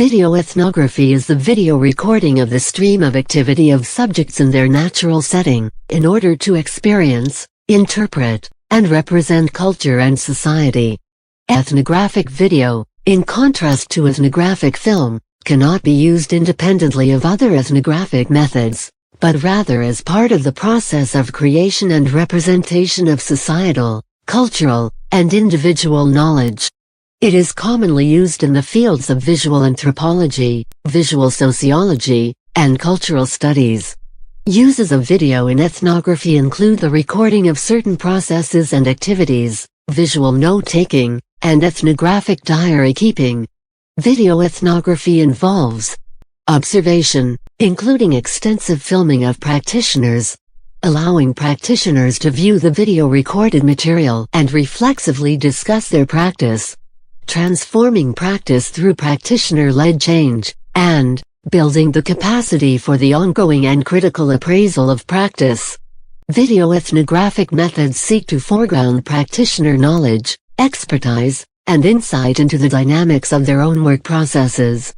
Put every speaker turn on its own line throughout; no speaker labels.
Video ethnography is the video recording of the stream of activity of subjects in their natural setting, in order to experience, interpret, and represent culture and society. Ethnographic video, in contrast to ethnographic film, cannot be used independently of other ethnographic methods, but rather as part of the process of creation and representation of societal, cultural, and individual knowledge. It is commonly used in the fields of visual anthropology, visual sociology, and cultural studies. Uses of video in ethnography include the recording of certain processes and activities, visual note-taking, and ethnographic diary keeping. Video ethnography involves observation, including extensive filming of practitioners, allowing practitioners to view the video recorded material and reflexively discuss their practice, transforming practice through practitioner-led change, and building the capacity for the ongoing and critical appraisal of practice. Video ethnographic methods seek to foreground practitioner knowledge, expertise, and insight into the dynamics of their own work processes.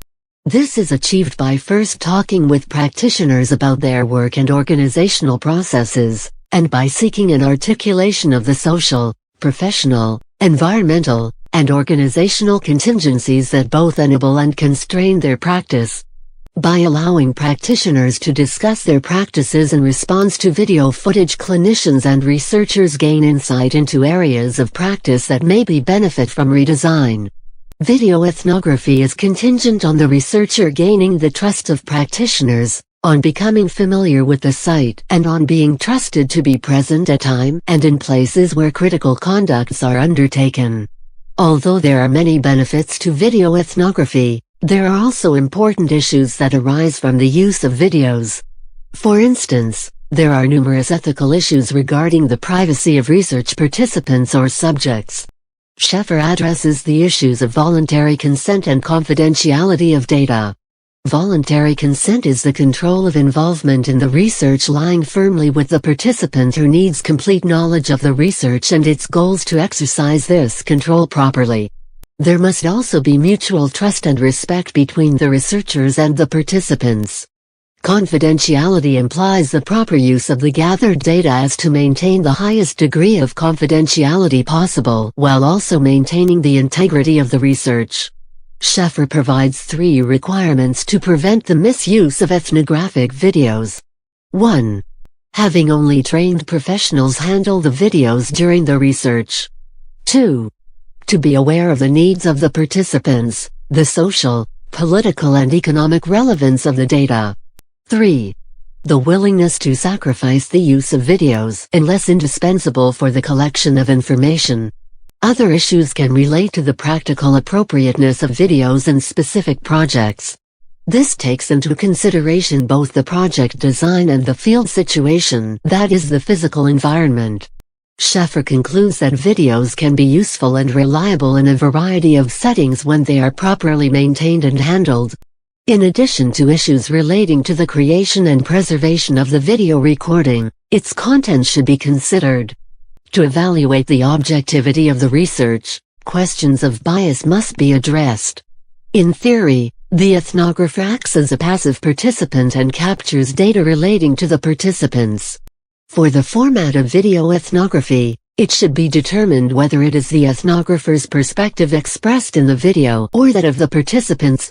This is achieved by first talking with practitioners about their work and organizational processes, and by seeking an articulation of the social, professional, environmental, and organizational contingencies that both enable and constrain their practice. By allowing practitioners to discuss their practices in response to video footage, clinicians and researchers gain insight into areas of practice that may benefit from redesign. Video ethnography is contingent on the researcher gaining the trust of practitioners, on becoming familiar with the site, and on being trusted to be present at time and in places where critical conducts are undertaken. Although there are many benefits to video ethnography, there are also important issues that arise from the use of videos. For instance, there are numerous ethical issues regarding the privacy of research participants or subjects. Sheffer addresses the issues of voluntary consent and confidentiality of data. Voluntary consent is the control of involvement in the research lying firmly with the participant who needs complete knowledge of the research and its goals to exercise this control properly. There must also be mutual trust and respect between the researchers and the participants. Confidentiality implies the proper use of the gathered data as to maintain the highest degree of confidentiality possible while also maintaining the integrity of the research. Sheffer provides 3 requirements to prevent the misuse of ethnographic videos. 1. Having only trained professionals handle the videos during the research. 2. To be aware of the needs of the participants, the social, political and economic relevance of the data. 3. The willingness to sacrifice the use of videos unless indispensable for the collection of information. Other issues can relate to the practical appropriateness of videos in specific projects. This takes into consideration both the project design and the field situation, that is the physical environment. Sheffer concludes that videos can be useful and reliable in a variety of settings when they are properly maintained and handled. In addition to issues relating to the creation and preservation of the video recording, its content should be considered. To evaluate the objectivity of the research, questions of bias must be addressed. In theory, the ethnographer acts as a passive participant and captures data relating to the participants. For the format of video ethnography, it should be determined whether it is the ethnographer's perspective expressed in the video or that of the participants.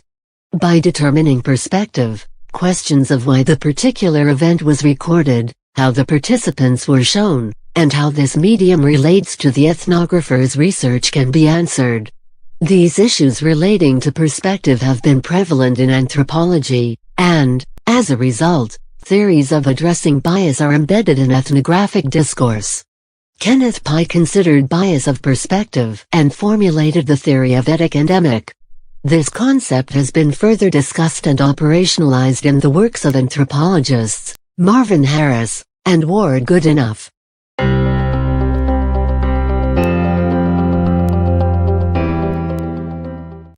By determining perspective, questions of why the particular event was recorded, how the participants were shown, and how this medium relates to the ethnographer's research can be answered. These issues relating to perspective have been prevalent in anthropology, and, as a result, theories of addressing bias are embedded in ethnographic discourse. Kenneth Pye considered bias of perspective and formulated the theory of etic and emic. This concept has been further discussed and operationalized in the works of anthropologists Marvin Harris and Ward Goodenough.